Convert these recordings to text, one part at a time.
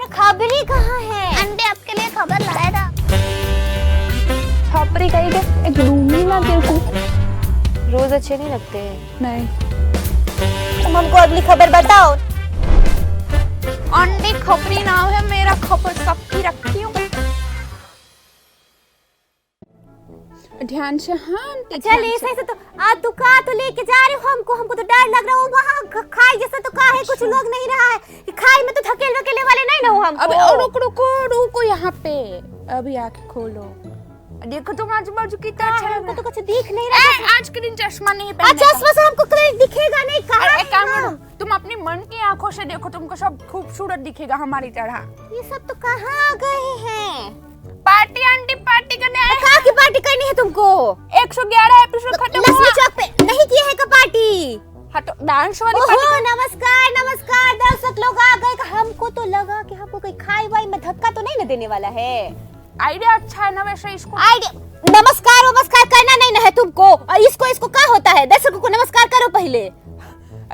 मेरा खबरी कहाँ है? आंटी आपके लिए खबर लाया था। छापरी कहीं के एक दूंगी ना तेरे को। रोज अच्छे नहीं लगते हैं। नहीं तुम हमको अगली खबर बताओ। आंटी खपरी नाम है मेरा, खबर सबकी रखती हूँ ध्यान से। हाँ आंटी चल ऐसे तो आज तू का तो लेके जा रहे हो हमको तो डर लग रहा है। वहाँ खाई जैसा तो का है, कुछ लोग नहीं रहा है खाई में, तो धकेल वकेले वाले नहीं ना हो हमको। अबे रुको यहाँ पे, अभी आंखें खोलो, देखो तुम आजू बाजू कितना अच्छा हमको तो कुछ दिख नहीं रहा है। आज के दिन चश्मा नहीं पहनना। चश्मा से हमको कहीं दिखेगा नहीं। कहाँ एक काम करो, तुम अपनी मन की आंखों से देखो, तुमको सब खूबसूरत दिखेगा हमारी तरह। ये सब तो कहाँ गए हैं? पार्टी आंटी पार्टी करने आए। कहाँ की पार्टी करनी है तुमको? 111 एपिसोड खत्म हुआ। लक्ष्मी चौक पे नहीं किया है का पार्टी? हटो डांस वाली ओहो पार्टी। नमस्कार दर्शक लोग आ गए। हमको तो लगा कि हमको कोई खाई वाई में धक्का तो नहीं ना देने वाला है। आइडिया अच्छा है ना वैसे इसको। आइडिया नमस्कार करना नहीं ना है तुमको। और इसको क्या होता है? दर्शकों को नमस्कार करो पहले।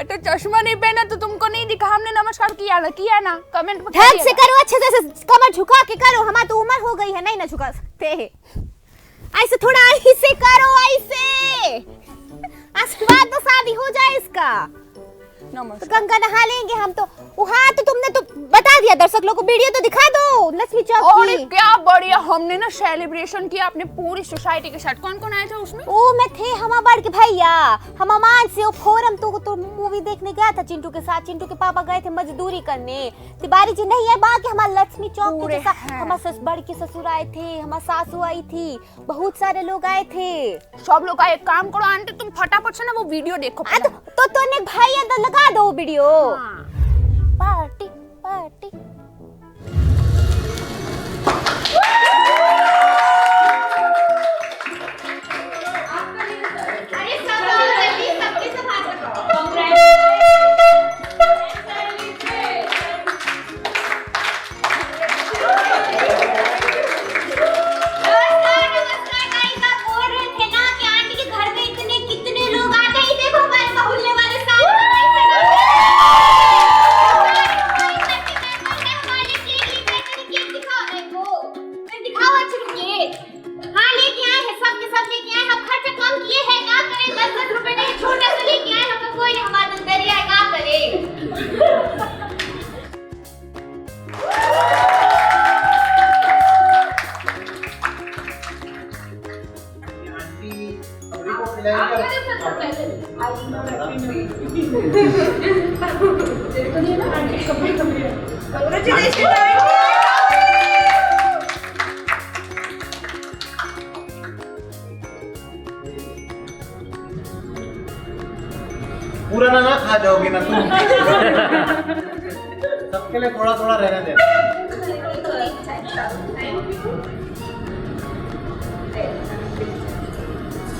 तो चश्मा नहीं पहना तो तुमको नहीं दिखा, हमने नमस्कार किया ना कमेंट में ढंग से करो, अच्छे से कमर झुका के करो। हमारी तो उम्र हो गई है, नहीं ना झुका सकते। ऐसे थोड़ा ऐसे करो, ऐसे आशीर्वाद तो शादी हो जाए इसका। तो गंगा नहा लेंगे हम तो। हाँ तो तुमने तो बता दिया दर्शक लोगों को, वीडियो तो दिखा दो लक्ष्मी चौक और की। क्या बढ़िया, हमने ना सेलिब्रेशन किया अपने पूरी सोसाइटी के साथ। कौन आए थे उसमें? ओ मैं थे हमारे बड़ के भैया, हम अमान से वो फोरम तो मूवी देखने गया था चिंटू के साथ। चिंटू के पापा गए थे मजदूरी करने। तिवारी जी नहीं है, बाकी हमारे लक्ष्मी चौक के साथ हमारे बड़ के ससुर आए थे, हमारी सासू आई थी, बहुत सारे लोग आए थे। सब लोग आए। एक काम करो आंटी, तुम फटाफट से ना वो वीडियो देखो। तो तूने भैया तो लगा दो वीडियो। पार्टी पूरा ना खा जाओगी ना तुम। सबके लिए थोड़ा थोड़ा रहने दे।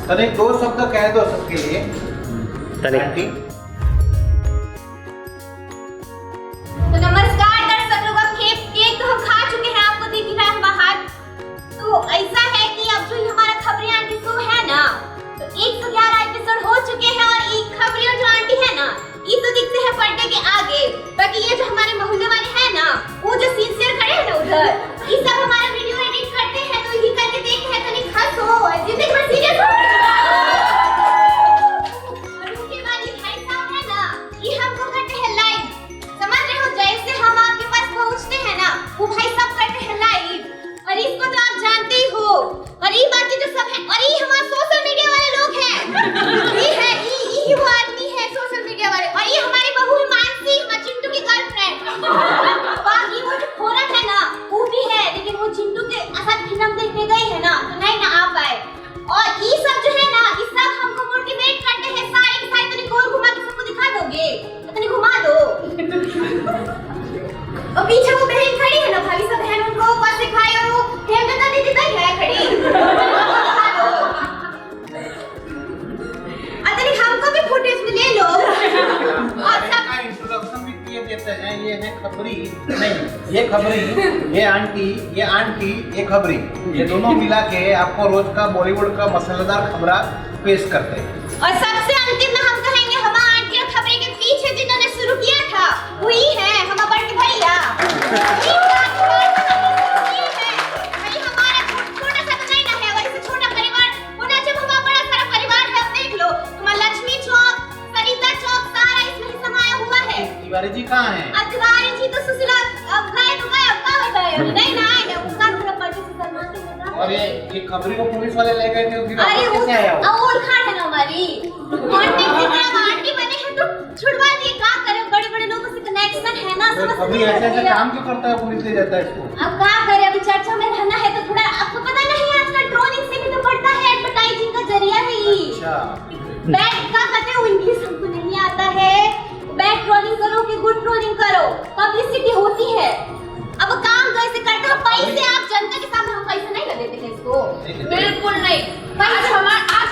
तनिक 2 शब्द कह दो सबके लिए। तनिक तो नमस्कार दर्शक लोग, अब केक तो हम खा चुके हैं, आपको दिख रहा है हमारा हाथ। तो ऐसा है कि अब जो हमारा खबरी आंटी शो है ना, तो 111 एपिसोड हो चुके हैं। और ये खबरी जो आंटी है ना, ये तो दिखते हैं पर्दे के आगे। बाकी ये जो हमारे मोहल्ले वाले हैं ना, वो जो सिंसियर खड़े हैं ना उधर, ये सब हमारा वीडियो एडिट करते हैं। तो ये करके देखते हैं तनिक हंसो, जिंदगी में सीरियस हो। और उनके बाद ये भाई साहब है ना, ये हमको करते हैं लाइव। समझ रहे हो, जैसे हम आपके पास पहुंचते हैं ना, वो भाई सब करते हैं लाइव। और इसको तो आप जानते ही हो। और ये बाकी जो सब है, और ये हमारे सोशल मीडिया वाले लोग हैं। ये है ये वो आदमी है सोशल मीडिया वाले। और ये हमारी बहू मानसी, हमारे चिंटू की गर्लफ्रेंड। बाकी वो जो फोरम है ना, वो भी है, लेकिन वो चिंटू के साथ फिल्म देखने गए हैं ना, तो नहीं ना आ पाए। और ये सब जो है ना, ये सब हमको मोटिवेट करते हैं। सारे के सारे तनिक और घुमा के सबको दिखा दोगे? तनिक घुमा दो। और पीछे वो बहन खड़ी है ना, भाभी सब बहन, उनको ऊपर से खाई। और वो हेमलता दीदी तक है खड़ी। अतनी हमको भी फुटेज में ले लो। और सब इंट्रोडक्शन भी किए देते हैं। ये है खबरी, नहीं ये खबरी, ये आंटी, ये खबरी, ये दोनों मिला के आपको रोज का बॉलीवुड का मसालेदार खबरा पेश करते हैं। और सबसे अंतिम में हम कहेंगे, हमारा आंटी और खबरी के पीछे जिन्होंने शुरू किया था, वही है हमारे बड़े भैया। खबरी को पुलिस वाले ले गए थे, फिर अरे वापस वो कैसे आया वो? ओळखाण है ना हमारी, कांटेक्ट से आप आंटी बने हैं तो छुड़वा दिए, क्या करे, बड़े-बड़े लोगों से कनेक्शन है ना, तो समझ खबरी ऐसे काम क्यों करता है, पुलिस ले जाता है इसको? अब क्या करे, अभी चर्चा में रहना है तो थोड़ा आपको पता नहीं है आजकल ट्रोलिंग से भी तो बढ़ता है, एडवर्टाइजिंग का जरिया है ये। अच्छा, बैड का कहते हो, इंग्लिश हमको नहीं आता है, बैड ट्रोलिंग करो कि गुड ट्रोलिंग करो, पब्लिसिटी होती है। अब काम कैसे करते हो, पैसे आप जनता के सामने हम पैसे नहीं लगे थे इसको, बिल्कुल नहीं। आज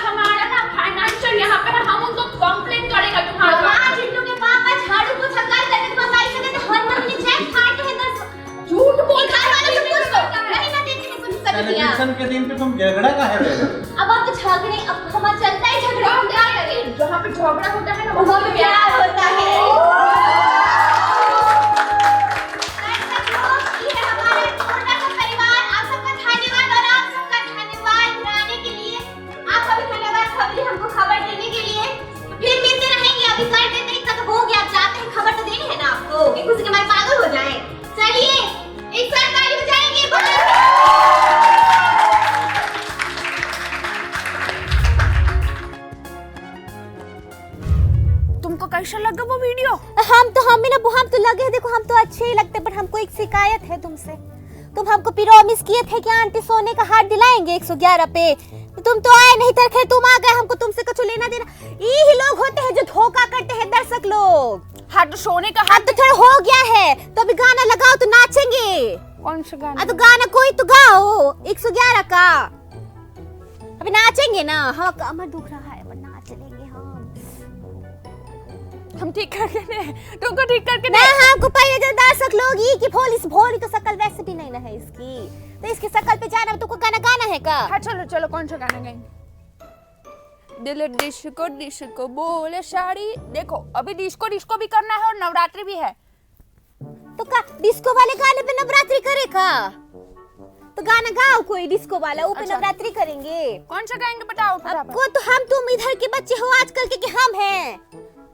हमारा ना फाइनेंशियल यहाँ पे है, हम उनको कंप्लेन करेगा तुम्हारा। वहाँ चिट्टू के पापा झाड़ू पोछा कर देते, तुम पैसे देते, हर महीने चेक फाड़ते हैं 10 झूठ बोल घर वालों से पूछ लो, नहीं ना देते हैं कुछ कर दिया। सेलिब्रेशन के दिन पे तुम झगड़ा का है बेटा? अब आप तो झगड़े, अब हमारा चलता है झगड़ा, हम क्या करें, जहाँ पे झगड़ा होता है ना वहाँ पे प्यार होता है। कुछ के मारे पागल हो जाए। चलिए एक साथ ताली बजाएंगे। तुमको कैसा लगा वो वीडियो? हम तो लगे हैं, देखो हम तो अच्छे ही लगते, पर हमको एक शिकायत है तुमसे। तुम हमको प्रॉमिस किए थे कि आंटी सोने का हार दिलाएंगे 111 पे, तुम तो आए नहीं, तरखे तुम आ गए, हमको तुमसे कुछ लेना देना। यही लोग होते हैं जो धोखा करते हैं दर्शक लोग। हाँ तो सोने का अब तो थोड़ा हो गया है, तो अभी गाना लगाओ तो नाचेंगे। कौन सा गाना? तो गाना कोई तो गाओ 111 का, अभी नाचेंगे ना। हाँ कमर दुख रहा है, नाच लेंगे हम ठीक करके नहीं, तुमको ठीक करके नहीं। नहीं। हमको पहले जो दर्शक लोग ये कि भोली तो शकल वैसे भी नहीं ना है इसकी, तो इसकी शकल पे जाना तुमको गाना गाना है का? हाँ चलो कौन सा गाना गाएंगे? दिल डिस्को बोले साड़ी। देखो अभी डिस्को भी करना है और नवरात्रि भी है, तो का डिस्को वाले गाने पे नवरात्रि करे का? तो गाना गाओ कोई डिस्को वाला, वो पे अच्छा। नवरात्रि करेंगे। कौन सा गाएंगे बताओ फटाफट। को तो हम तुम इधर के बच्चे हो आजकल के कि हम हैं।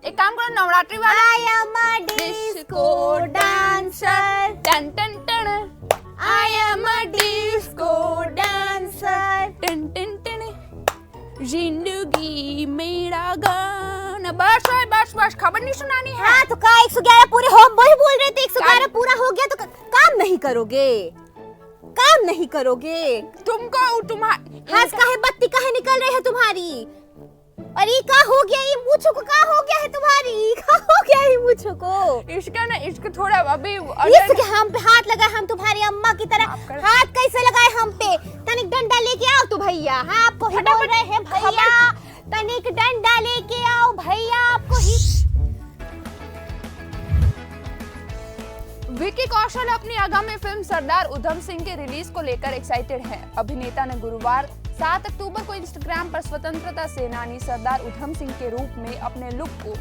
एक काम करो, नवरात्रि वाला। I am a disco dancer, टन टन टन, I am a disco dancer। टन टन टन, जिंदगी मेरा गाना। बस खबर नहीं सुनानी है। हाँ तो का 111 पूरे हो, वही बोल रहे थे 111 पूरा हो गया तो काम नहीं करोगे, काम नहीं करोगे। तुमको तुम्हारी हंस काहे बत्ती काहे निकल रही है तुम्हारी? और ये का हो गया, ये मूंछों को का हो गया है तुम्हारी? का हो गया ये मूंछों को? इसका ना इसको थोड़ा अभी इसके हम पे हाथ लगाए, हम तुम्हारी अम्मा की तरह हाथ कैसे लगाए हम पे? तनिक डंडा लेके आओ तो भैया। हाँ आपको ही बोल रहे हैं भैया, तनिक डंडा लेके आओ भैया, आपको ही। विक्की कौशल अपनी आगामी फिल्म सरदार उधम सिंह के रिलीज को लेकर एक्साइटेड हैं। अभिनेता ने गुरुवार 7 अक्टूबर को इंस्टाग्राम पर स्वतंत्रता सेनानी सरदार उधम सिंह के रूप में अपने लुक को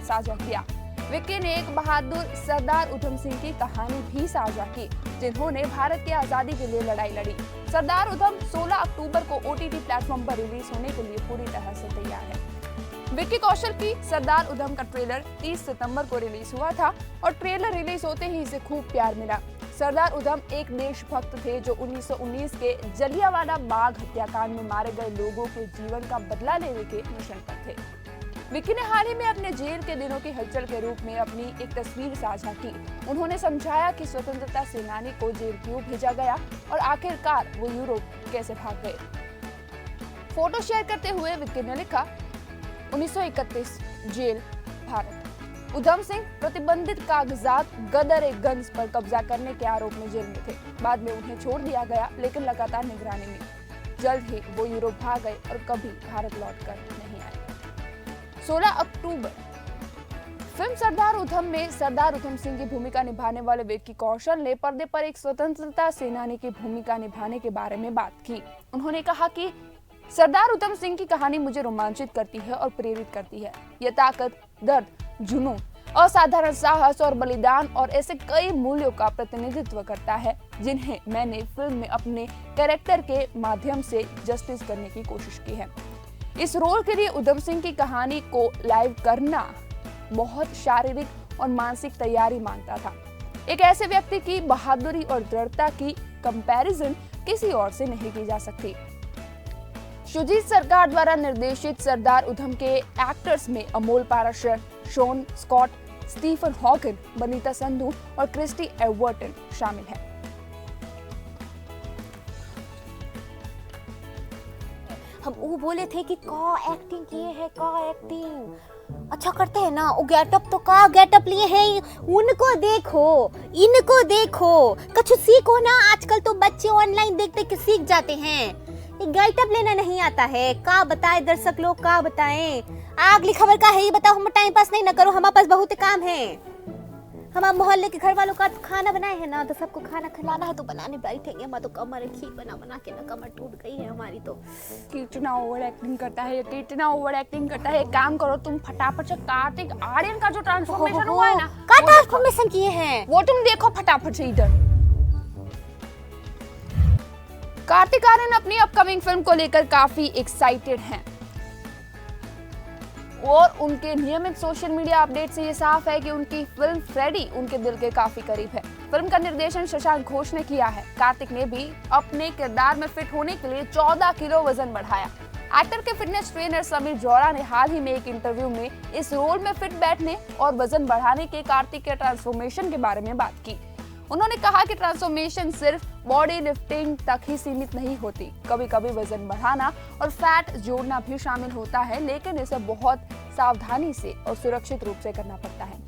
साझा किया। विक्की ने एक बहादुर सरदार उधम सिंह की कहानी भी साझा की, जिन्होंने भारत की आजादी के लिए लड़ाई लड़ी। सरदार उधम 16 अक्टूबर को OTT प्लेटफॉर्म पर रिलीज होने के लिए पूरी तरह से तैयार है। विक्की कौशल की सरदार उधम का ट्रेलर 30 सितंबर को रिलीज हुआ था और ट्रेलर रिलीज होते ही इसे खूब प्यार मिला। सरदार उधम एक देशभक्त थे जो 1919 के जलियांवाला बाग हत्याकांड में मारे गए लोगों के जीवन का बदला लेने के मिशन पर थे। विक्की ने हाल ही में अपने जेल के दिनों की हलचल के रूप में अपनी एक तस्वीर साझा की। उन्होंने समझाया कि स्वतंत्रता सेनानी को जेल क्यों भेजा गया और आखिरकार वो यूरोप कैसे भाग गए। फोटो शेयर करते हुए विक्की ने लिखा, 1931 जेल भारत। उधम सिंह प्रतिबंधित कागजात गदर-ए-गंज पर कब्जा करने के आरोप में जेल में थे। बाद में उन्हें छोड़ दिया गया, लेकिन लगातार निगरानी में। जल्द ही वो यूरोप भाग गए और कभी भारत लौटकर नहीं आए। 16 अक्टूबर फिल्म सरदार उधम में सरदार उधम सिंह की भूमिका निभाने वाले विक्की कौशल ने पर्दे पर एक स्वतंत्रता सेनानी की भूमिका निभाने के बारे में बात की। उन्होंने कहा कि सरदार उधम सिंह की कहानी मुझे रोमांचित करती है और प्रेरित करती है। यह ताकत, दर्द, जुनून, असाधारण साहस और बलिदान और ऐसे कई मूल्यों का प्रतिनिधित्व करता है जिन्हें मैंने फिल्म में अपने कैरेक्टर के माध्यम से जस्टिस करने की कोशिश की है। इस रोल के लिए उधम सिंह की कहानी को लाइव करना बहुत शारीरिक और मानसिक तैयारी मांगता था। एक ऐसे व्यक्ति की बहादुरी और दृढ़ता की कंपैरिजन किसी और से नहीं की जा सकती। शुजीत सरकार द्वारा निर्देशित सरदार उधम के एक्टर्स में Amol Parashar, Shaun Scott, Stephen Hawkin, Banita Sandhu और क्रिस्टी एवर्टन शामिल हैं। हम वो बोले थे कि का एक्टिंग किए हैं, का एक्टिंग अच्छा करते हैं ना। वो गेटअप तो का गेटअप लिए हैं, उनको देखो, इनको देखो, कुछ सीखो ना। आजकल तो बच्चे ऑनलाइन देख देख के सीख जाते हैं। ये गेटअप लेना नहीं आता है, का बताए दर्शक लोग, का बताएं। अगली खबर का है ये बताओ, हम टाइम पास नहीं ना करो, हमारे पास बहुत काम है। हम मोहल्ले के घर वालों का खाना बनाए हैं ना, तो सबको खाना खिलाना है, तो बनाने बैठेंगे। हमारा तो कमर खी बना बना के ना कमर टूट गई है हमारी तो। कितना ओवर एक्टिंग करता है, कितना ओवर एक्टिंग करता है। एक काम करो तुम फटाफट से कार्तिक आर्यन का जो ट्रांसफॉर्मेशन हुआ है ना, का ट्रांसफॉर्मेशन किए हैं वो तुम देखो फटाफट से इधर। कार्तिक आर्यन अपनी अपकमिंग फिल्म को लेकर काफी एक्साइटेड हैं और उनके नियमित सोशल मीडिया अपडेट से ये साफ है कि उनकी फिल्म फ्रेडी उनके दिल के काफी करीब है। फिल्म का निर्देशन शशांक घोष ने किया है। कार्तिक ने भी अपने किरदार में फिट होने के लिए 14 किलो वजन बढ़ाया। एक्टर के फिटनेस ट्रेनर समीर जौहरा ने हाल ही में एक इंटरव्यू में इस रोल में फिट बैठने और वजन बढ़ाने के कार्तिक के ट्रांसफॉर्मेशन के बारे में बात की। उन्होंने कहा कि ट्रांसफॉर्मेशन सिर्फ बॉडी लिफ्टिंग तक ही सीमित नहीं होती, कभी कभी वजन बढ़ाना और फैट जोड़ना भी शामिल होता है, लेकिन इसे बहुत सावधानी से और सुरक्षित रूप से करना पड़ता है।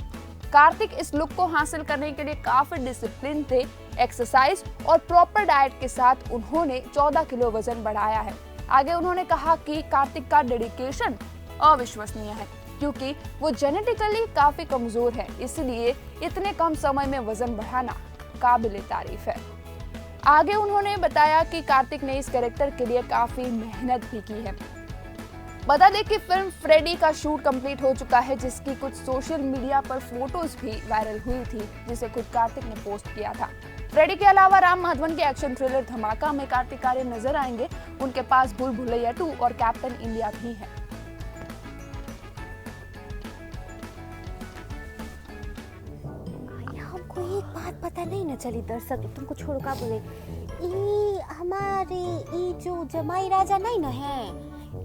कार्तिक इस लुक को हासिल करने के लिए काफी डिसिप्लिन थे। एक्सरसाइज और प्रॉपर डाइट के साथ उन्होंने 14 किलो वजन बढ़ाया है। आगे उन्होंने कहा कि कार्तिक का डेडिकेशन अविश्वसनीय है, क्योंकि वो जेनेटिकली काफी कमजोर है, इसलिए इतने कम समय में वजन बढ़ाना काबिले तारीफ है। आगे उन्होंने बताया कि कार्तिक ने इस कैरेक्टर के लिए काफी मेहनत भी की है। बता दें कि फिल्म फ्रेडी का शूट कंप्लीट हो चुका है, जिसकी कुछ सोशल मीडिया पर फोटोज भी वायरल हुई थी, जिसे खुद कार्तिक ने पोस्ट किया था। फ्रेडी के अलावा राम माधवन के एक्शन थ्रिलर धमाका में कार्तिक आर्यन नजर आएंगे। उनके पास भूल भुलैया 2 और कैप्टन इंडिया भी है। हमको एक बात पता नहीं न चली दर्शक, तुमको छोड़ो का बोले। ई हमारे ई जो जमाई राजा नहीं न है,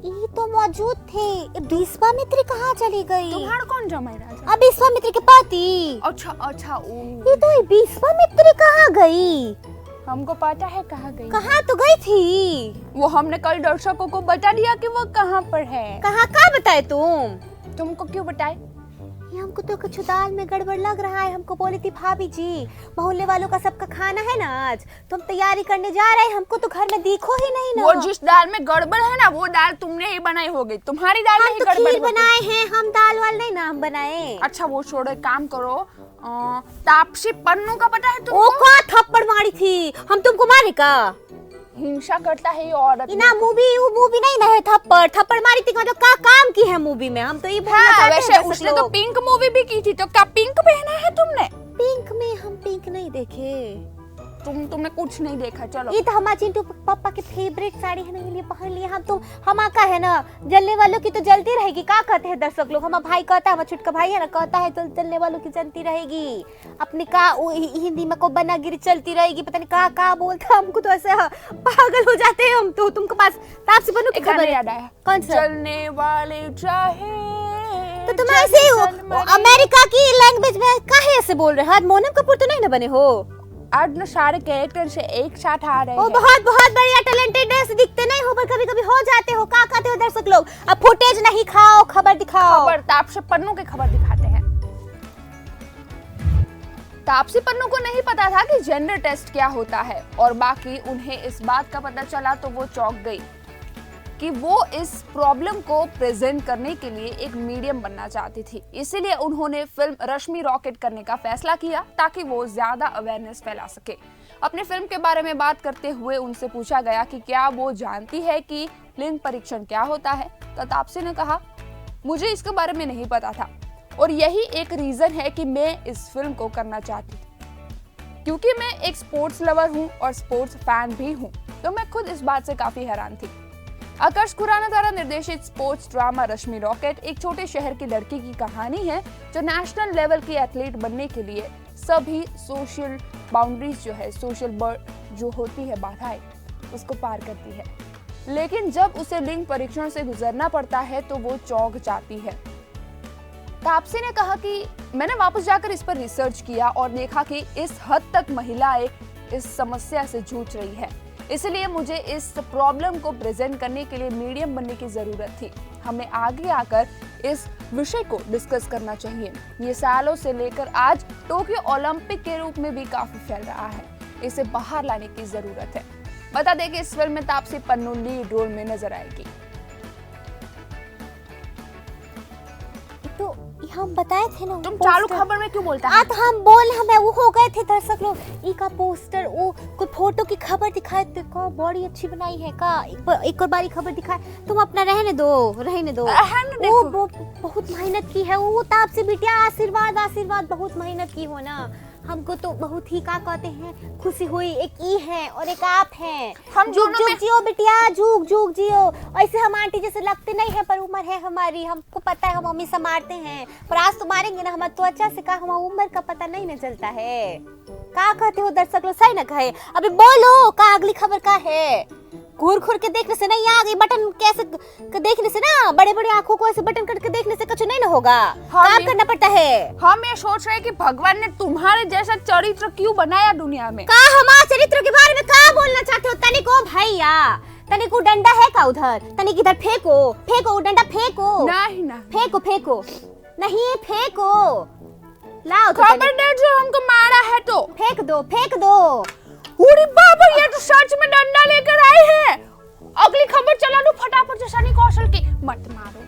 ई तो मौजूद थे। विश्वामित्री कहाँ चली गई? तुम्हारा कौन जमाई राजा? अब विश्वामित्री के पति। अच्छा ये तो विश्वामित्री कहाँ गई? हमको पता है कहाँ गई। कहाँ तो गई थी? वो हमने कल दर्शकों को बता दिया कि वो कहाँ पर है। कहाँ का बताए तुम? तुमको क्यों बताए? ये हमको तो कुछ दाल में गड़बड़ लग रहा है। हमको बोली थी भाभी जी, मोहल्ले वालों का सबका खाना है ना आज, तुम तैयारी करने जा रहे हैं, हमको तो घर में दिखो ही नहीं ना। वो जिस दाल में गड़बड़ है ना, वो दाल तुमने ही बनाई होगी। तुम्हारी दाल में ही गड़बड़ होगी। खीर बनाए हैं हम, दाल वाल नहीं ना हम बनाए। अच्छा वो छोड़ो, एक काम करो, तापसी पन्नू का पता है तुमको? ओ का थप्पड़ मारी थी, हम तुमको मारे का? हिंसा करता है ये औरत। ना मूवी, वो मूवी नहीं ना है, थप्पड़ मारी थी। मतलब का काम की है मूवी में, हम तो ये बोलना हाँ, चाहते वैसे हैं उसने तो पिंक मूवी भी की थी, तो क्या पिंक पहना है तुमने? पिंक में हम पिंक नहीं देखे। तुमने कुछ नहीं देखा। चलो ये तो हमारे चिंटू पापा की फेवरेट साड़ी है ना, ये लिए पहन लिए हम। तो हमारा का है ना, जलने वालों की तो जलती रहेगी। का कहते हैं दर्शक लोग? हमारा भाई कहता है, हमारा छुटका भाई है ना, कहता है तो जलने वालों की जलती रहेगी। अपनी का हिंदी में को बनागिरी चलती रहेगी, पता नहीं का बोलता। हमको तो ऐसे पागल हो जाते हैं हम। तो तुमको पास तापसी पन्नू की खबर याद आया? कौन सा? चलने वाले चाहे तो तुम ऐसे अमेरिका की लैंग्वेज में काहे ऐसे बोल रहे हो? मोनम कपूर तो नहीं ना बने हो? आज न सारे कैरेक्टर से एक साथ आ रहे हैं। बहुत बढ़िया टैलेंटेड है, दिखते नहीं हो पर कभी कभी हो जाते हो। का कहते हो दर्शक लोग? अब फुटेज नहीं खाओ, खबर दिखाओ। खबर तापसी पन्नू की खबर दिखाते हैं। तापसी पन्नू को नहीं पता था कि जेंडर टेस्ट क्या होता है, और बाकी उन्हें इस बात का पता चला तो वो चौंक गई कि वो इस प्रॉब्लम को प्रेजेंट करने के लिए एक मीडियम बनना चाहती थी। इसीलिए उन्होंने फिल्म रश्मि रॉकेट करने का फैसला किया, ताकि वो ज्यादा अवेयरनेस फैला सके। अपनी फिल्म के बारे में बात करते हुए उनसे पूछा गया कि क्या वो जानती है कि लिंग परीक्षण क्या होता है, तो तापसी ने कहा, मुझे इसके बारे में नहीं पता था, और यही एक रीजन है कि मैं इस फिल्म को करना चाहती थी, क्योंकि मैं एक स्पोर्ट्स लवर हूँ और स्पोर्ट्स फैन भी हूँ, तो मैं खुद इस बात से काफी हैरान थी। आकर्ष खुराना द्वारा निर्देशित स्पोर्ट्स ड्रामा रश्मि रॉकेट एक छोटे शहर की लड़की की कहानी है, जो नेशनल लेवल की एथलीट बनने के लिए सभी सोशल बाउंड्रीज जो है, सोशल जो होती है बाधाएं, उसको पार करती है। लेकिन जब उसे लिंग परीक्षण से गुजरना पड़ता है तो वो चौंक जाती है। तापसी ने कहा कि मैंने वापस जाकर इस पर रिसर्च किया और देखा कि इस हद तक महिलाएं इस समस्या से जूझ रही है, इसलिए मुझे इस प्रॉब्लम को प्रेजेंट करने के लिए मीडियम बनने की जरूरत थी। हमें आगे आकर इस विषय को डिस्कस करना चाहिए। ये सालों से लेकर आज टोक्यो ओलंपिक के रूप में भी काफी फैल रहा है, इसे बाहर लाने की जरूरत है। बता दें कि इस फिल्म में तापसी पन्नू लीड रोल में नजर आएगी। तो हम बताए थे ना, तुम चालू खबर में क्यों बोलता है? तो हम बोल हमें वो हो गए थे दर्शक लोग, ई का पोस्टर वो कोई फोटो की खबर दिखाए तो का बड़ी अच्छी बनाई है का, एक और बारी खबर दिखाए। तुम अपना रहने दो वो बहुत मेहनत की है वो। तापसी बिटिया आशीर्वाद आशीर्वाद, बहुत मेहनत की हो ना। हमको तो बहुत ही का कहते हैं खुशी हुई, एक ई है और एक आप हैं। हम जुग जुग जियो बिटिया, जुग जुग जियो। ऐसे हम आंटी जैसे लगते नहीं है पर उम्र है हमारी, हमको पता है हम हमेशा मारते हैं पर आज तो मारेंगे ना। हमारे त्वचा से का हमारी उम्र का पता नहीं न चलता है। का कहते हो दर्शक लोग, सही न कहे? अभी बोलो का अगली खबर का है? घूर घूर के देखने से नहीं, आ गई बटन कैसे देखने से ना, बड़े बड़े आंखों को ऐसे बटन करके देखने से कुछ नहीं ना होगा। काम करना पड़ता है। हम ये सोच रहे हैं कि भगवान ने तुम्हारे जैसा चरित्र क्यों बनाया दुनिया में। का हमारे चरित्र के बारे में का बोलना चाहते हो? तनिको भैया, तनिको डंडा है का उधर? तनिक इधर फेंको, फेंको डंडा फेंको। नहीं ना, फेंको नहीं फेंको, लाओ तो खबरदार जो हमको मारा है तो फेंक दो। अरे बाबा, ये तो सच में डंडा लेकर आए हैं। अगली खबर चला दो फटाफट से। सनी कौशल की मत मारो।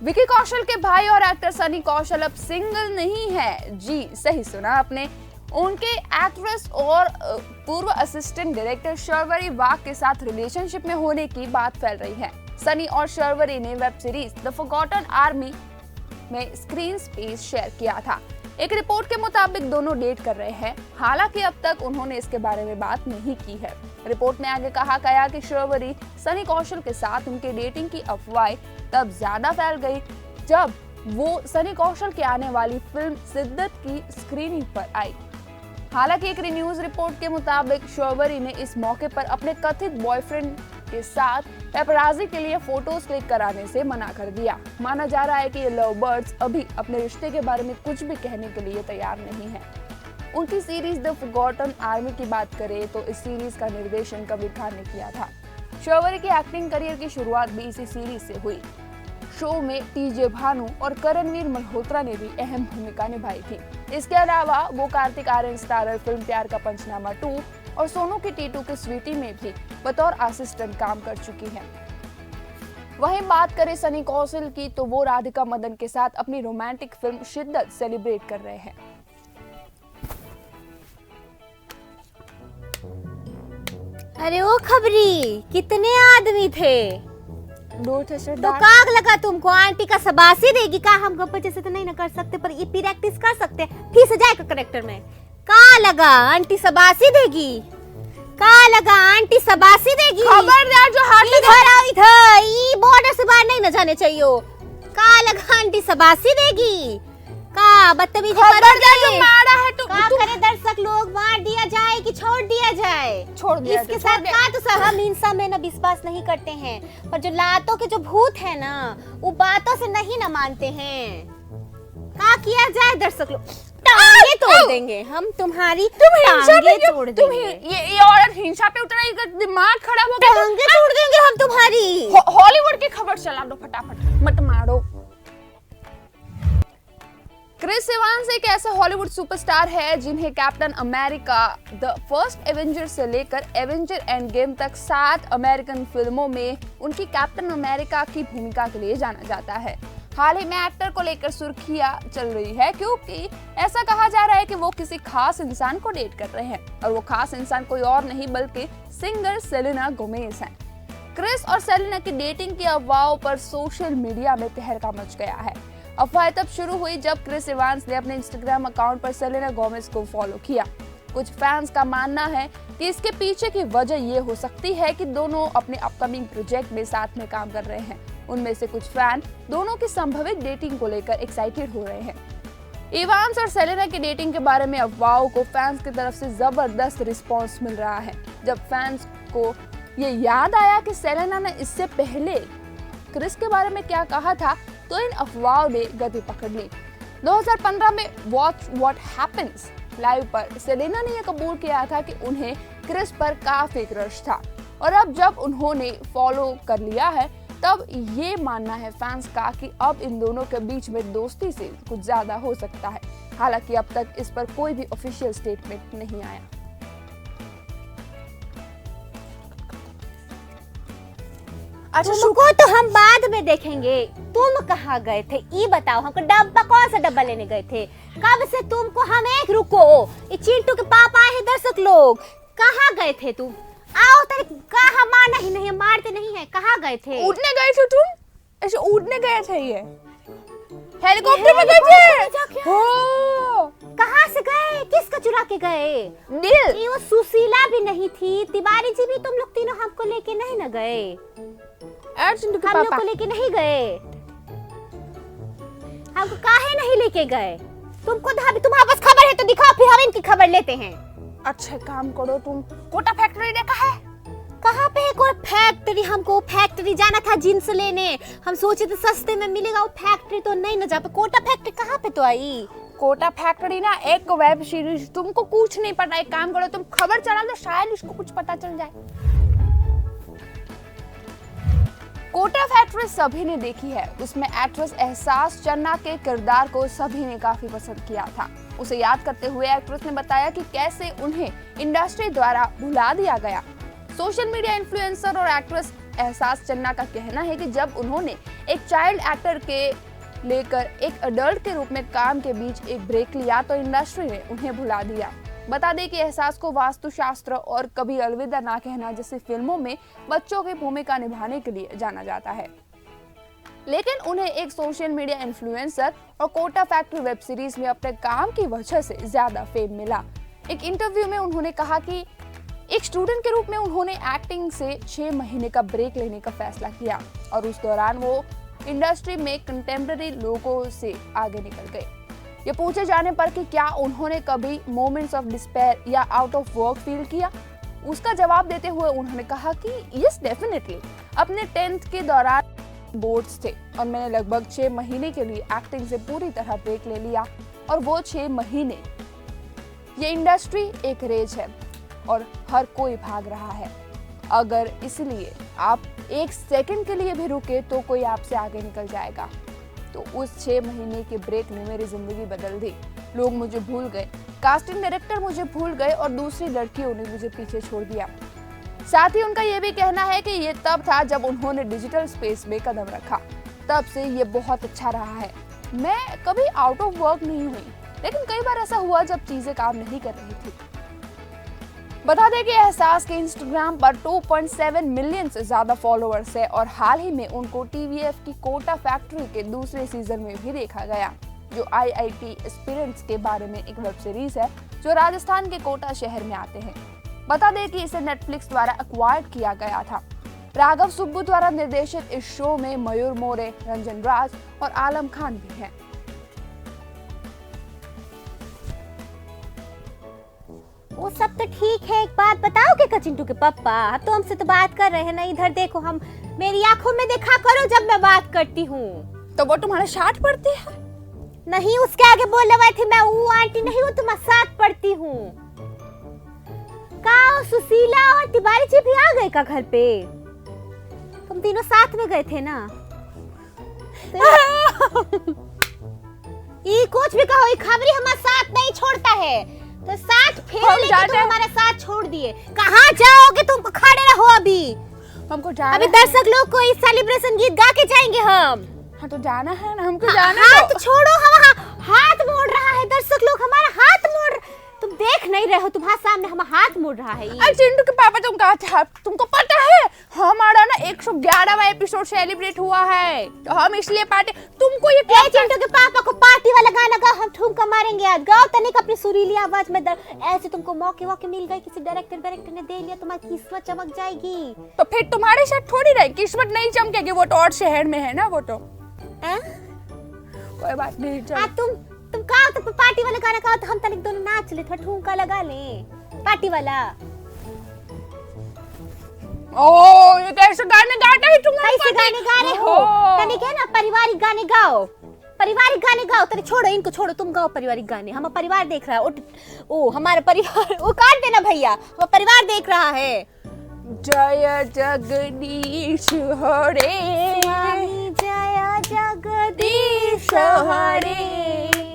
विकी कौशल के भाई और एक्टर सनी कौशल अब सिंगल नहीं है। जी सही सुना आपने। उनके एक्ट्रेस और पूर्व असिस्टेंट डायरेक्टर शर्वरी वाघ के साथ रिलेशनशिप में होने की बात फैल रही है। सनी और शर्वरी ने web series the forgotten army में स्क्रीन स्पेस शेयर किया था। एक रिपोर्ट के मुताबिक दोनों डेट कर रहे हैं, हालांकि अब तक उन्होंने इसके बारे में बात नहीं की है। रिपोर्ट में आगे कहा गया कि शर्वरी सनी कौशल के साथ उनके डेटिंग की अफवाहें तब ज्यादा फैल गई जब वो सनी कौशल की आने वाली फिल्म शिद्दत की स्क्रीनिंग पर आई। हालांकि एक न्यूज रिपोर्ट के मुताबिक शर्वरी ने इस मौके पर अपने कथित बॉयफ्रेंड के साथ पेपराजी के लिए फोटोज क्लिक कराने से मना कर दिया। माना जा रहा है कि ये लव बर्ड्स अभी अपने रिश्ते के बारे में कुछ भी कहने के लिए तैयार नहीं है। उनकी सीरीज द फॉरगॉटन आर्मी की बात करें तो इस सीरीज का निर्देशन कबीर खान ने किया था। शर्वरी की एक्टिंग करियर की शुरुआत भी इसी सीरीज से हुई। शो में टीजे भानु और करणवीर मल्होत्रा ने भी अहम भूमिका निभाई थी। इसके अलावा वो कार्तिक आर्यन स्टारर फिल्म प्यार का पंचनामा 2 और सोनू की टीटू की स्वीटी में भी बतौर असिस्टेंट काम कर चुकी हैं। वहीं बात करें सनी कौशल की तो वो राधिका मदन के साथ अपनी रोमांटिक फिल्म शिद्दत सेलिब्रेट कर रहे हैं। अरे ओ खबरी, कितने आदमी थे? तो काग लगा तुमको? आंटी का शबासी देगी का? हम गप्पे जैसे तो नहीं ना कर सकते पर ये प्रैक्टिस कर सकते, फिर से जाएगा करेक्टर में। का लगा आंटी शबासी देगी? का लगा आंटी शबासी देगी? खबरदार जो हाथ इधर ई बॉर्डर से बाहर नहीं न जाने चाहिए। का लगा आंटी शबासी देगी? का बदतमीजी खबरदार जो मारा है तो का करे? दर्शक लोग मार दिया जाए कि छोड़ दिया जाए? छोड़ दिया इसके साथ का तो सब हम इंसान में ना विश्वास नहीं करते हैं, पर जो लातों के जो भूत है ना वो बातों से नहीं ना मानते हैं। का किया जाए दर्शक लोग? टांगे तोड़ देंगे हम तुम्हारी, टांगे तोड़ देंगे। ये औरत हिंसा पे उतर रही, दिमाग खराब हो गया। टांगे तोड़ देंगे हम तुम्हारी। हॉलीवुड की खबर चला दो फटाफट, मत मारो। क्रिस इवांस एक ऐसा हॉलीवुड सुपरस्टार है जिन्हें captain America the first Avenger से लेकर एवेंजर एंड गेम तक 7 अमेरिकन फिल्मों में उनकी कैप्टन अमेरिका की भूमिका के लिए जाना जाता है। हाल ही में एक्टर को लेकर सुर्खियां चल रही है क्योंकि ऐसा कहा जा रहा है कि वो किसी खास इंसान को डेट कर रहे हैं और वो खास इंसान कोई और नहीं बल्कि सिंगर सेलेना गोमेज हैं। क्रिस और सेलेना की डेटिंग की अफवाहों पर सोशल मीडिया में तहलका मच गया है। अफवाह तब शुरू हुई जब क्रिस इवांस ने अपने इंस्टाग्राम अकाउंट पर सेलेना गोमेज को फॉलो किया। कुछ फैंस का मानना है कि इसके पीछे की वजह ये हो सकती है कि दोनों अपने अपकमिंग प्रोजेक्ट में साथ में काम कर रहे हैं। उनमें से कुछ फैन दोनों की संभावित डेटिंग को लेकर एक्साइटेड हो रहे हैं। इवांस और सेलेना की डेटिंग के बारे में अफवाहों को फैंस की तरफ से जबरदस्त रिस्पांस मिल रहा है। जब फैंस को ये याद आया कि सेलेना ने इससे पहले क्रिस के बारे में क्या कहा था, तो इन अफवाहों ने गति पकड़ ली। 2015 में वॉच व्हाट हैपेंस लाइव पर सेलेना ने यह कबूल किया था कि उन्हें क्रिस पर काफी क्रश था, और अब जब उन्होंने फॉलो कर लिया है तब ये मानना है फैंस का कि अब इन दोनों के बीच में दोस्ती से कुछ ज्यादा हो सकता है। हालांकि अब तक इस पर कोई भी ऑफिशियल स्टेटमेंट नहीं आया। अच्छा तुमको तो हम बाद में देखेंगे। तुम कहाँ गए थे ये बताओ हमको। डब्बा कौन सा डब्बा लेने गए थे? कब से तुमको हम एक रुको, ये चिंटू के पापा है, दर्शक लोग कहाँ गए थे तुम? आओ तेरे कहाँ मारना ही नहीं, मारते नहीं है। कहाँ गए थे? उड़ने गए थे तुम? ऐसे उड़ने गए थे? ये हेलीकॉप्टर में गए थे? हो कहाँ से गए? किसका चुरा के गए? दिल ये वो सुशीला भी नहीं थी, तिवारी जी भी, तुम लोग तीनों हमको लेके नहीं न गए? चिंटू के हम लोग पापा को लेके नहीं गए। हमको काहे नहीं लेके गए? तुमको तुम्हारे पास खबर है तो दिखाओ, फिर हम इनकी खबर लेते हैं। अच्छा काम करो, तुम कोटा फैक्ट्री देखा है? कहाँ पे है कोई फैक्ट्री? हमको फैक्ट्री जाना था जींस लेने, हम सोचे थे सस्ते में मिलेगा, वो फैक्ट्री तो नहीं न जा पे। कोटा फैक्ट्री कहाँ पे तो आई? कोटा फैक्ट्री ना एक वेब सीरीज, तुमको कुछ नहीं पता। एक काम करो, तुम खबर चला दो, शायद इसको कुछ पता चल जाए। कोटा फैक्ट्री सभी ने देखी है। उसमें एक्ट्रेस एहसास चन्ना के किरदार को सभी ने काफी पसंद किया था। उसे याद करते हुए एक्ट्रेस ने बताया कि कैसे उन्हें इंडस्ट्री द्वारा भुला दिया गया। सोशल मीडिया इन्फ्लुएंसर और एक्ट्रेस एहसास चन्ना का कहना है कि जब उन्होंने एक चाइल्ड एक्टर के लेकर एक अडल्ट के रूप में काम के बीच एक ब्रेक लिया तो इंडस्ट्री ने उन्हें भुला दिया। बता दें कि एहसास को वास्तुशास्त्र और कभी अलविदा ना कहना जैसी फिल्मों में बच्चों की भूमिका निभाने के लिए जाना जाता है, लेकिन उन्हें एक सोशल मीडिया इन्फ्लुएंसर और कोटा फैक्ट्री वेब सीरीज में अपने काम की वजह से ज्यादा फेम मिला। एक इंटरव्यू में उन्होंने कहा कि एक स्टूडेंट के रूप में उन्होंने एक्टिंग से 6 महीने का ब्रेक लेने का फैसला किया और उस दौरान वो इंडस्ट्री में कंटेम्पररी लोगों से आगे निकल गए। ये पूछे जाने पर कि क्या उन्होंने कभी मोमेंट्स ऑफ डिस्पेयर या आउट ऑफ वर्क फील किया, उसका जवाब देते हुए उन्होंने कहा कि यस डेफिनेटली। अपने 10th के दौरान बोर्ड्स थे और मैंने लगभग 6 महीने के लिए एक्टिंग से पूरी तरह ब्रेक ले लिया, और वो 6 महीने, ये इंडस्ट्री एक रेज है और हर कोई भाग रहा है। अगर इसलिए आप 1 सेकंड के लिए भी रुके तो कोई आपसे आगे निकल जाएगा। तो उस 6 महीने के ब्रेक ने मेरी जिंदगी बदल दी। लोग मुझे भूल गए, कास्टिंग डायरेक्टर मुझे भूल गए और दूसरी लड़कियों ने मुझे पीछे छोड़ दिया। साथ ही उनका ये भी कहना है कि ये तब था जब उन्होंने डिजिटल स्पेस में कदम रखा, तब से ये बहुत अच्छा रहा है। मैं कभी आउट ऑफ वर्क नहीं हुई, लेकिन कई बार ऐसा हुआ जब चीजें काम नहीं कर रही थी। बता दें कि एहसास के इंस्टाग्राम पर 2.7 मिलियन से ज्यादा फॉलोअर्स है और हाल ही में उनको टीवीएफ की कोटा फैक्ट्री के दूसरे सीजन में भी देखा गया, जो IIT एस्पिरेंट्स के बारे में एक वेब सीरीज है जो राजस्थान के कोटा शहर में आते हैं। बता दें कि इसे नेटफ्लिक्स द्वारा एक्वायर्ड किया गया था। राघव सुब्बू द्वारा निर्देशित इस शो में मयूर मोरे, रंजन राज और आलम खान भी हैं। वो सब तो ठीक है, एक बात बताओगे का चिंटू के पापा? अब तो हमसे तो बात कर रहे हैं ना, इधर देखो, हम मेरी आंखों में देखा करो जब मैं बात करती हूँ। तो वो तुम्हारे साथ पढ़ती है? नहीं, उसके आगे बोलने वाली थी मैं, वो आंटी नहीं, वो तुम्हारे साथ पढ़ती हूँ। का सुशीला और तिवारी जी भी आ गए का घर पे? तुम तीनों साथ में गए थे ना? ये कुछ भी कहो, ये खबरी हमारे साथ नहीं छोड़ता है, तो साथ फेर लेके तुम हमारे साथ छोड़ दिए। कहाँ जाओगे? तुमको खड़े रहो अभी, हमको जाना अभी दर्शक लोग को इस सेलिब्रेशन गीत गा के जाएंगे हम। हाँ तो जाना है ना, हमको जाना है। हाथ छोड़ो, हम हाथ मोड़ रहा है दर्शक लोग, हमारा हाथ मोड़, तुम देख नहीं रहे हो, तुम्हारे सामने हम हाथ मोड़ रहा है। अरे चिंटू के पापा, तुम कहा था, तुमको पता है हमारा ना 111वां एपिसोड सेलिब्रेट हुआ है, तो हम इसलिए पार्टी, तुमको ये क्या? चिंटू के पापा को पार्टी वाला गाना गाओ, हम ठुमका मारेंगे आज। गाओ तनिक अपनी सुरीली आवाज में। ऐसे तुमको मौके मिल गए, किसी डायरेक्टर ने दे लिया, तुम्हारी किस्मत चमक जाएगी। तो फिर तुम्हारे साथ थोड़ी रही, किस्मत नहीं चमकेगी, वो तो और शहर में है ना, वो तो कोई बात नहीं। तुम गाओ तो पार्टी वाला गाना गाओ, तो हम तनिक दोनों नाच ले, थोड़ा ठुमका लगा ले पार्टी वाला। ओ ये कैसे गाने गाता है तुम्हारा कैसे गाने गा रहे हो? तनी क्या ना पारिवारिक गाने गाओ, पारिवारिक गाने गाओ। तनी छोड़ो इनको, छोड़ो, तुम गाओ पारिवारिक गाने। हमारा परिवार देख रहा है। ओ हमारा परिवार, वो काट देना भैया, हमारा परिवार देख रहा है। जय जगदीश हरे स्वामी जय जगदीश हरे।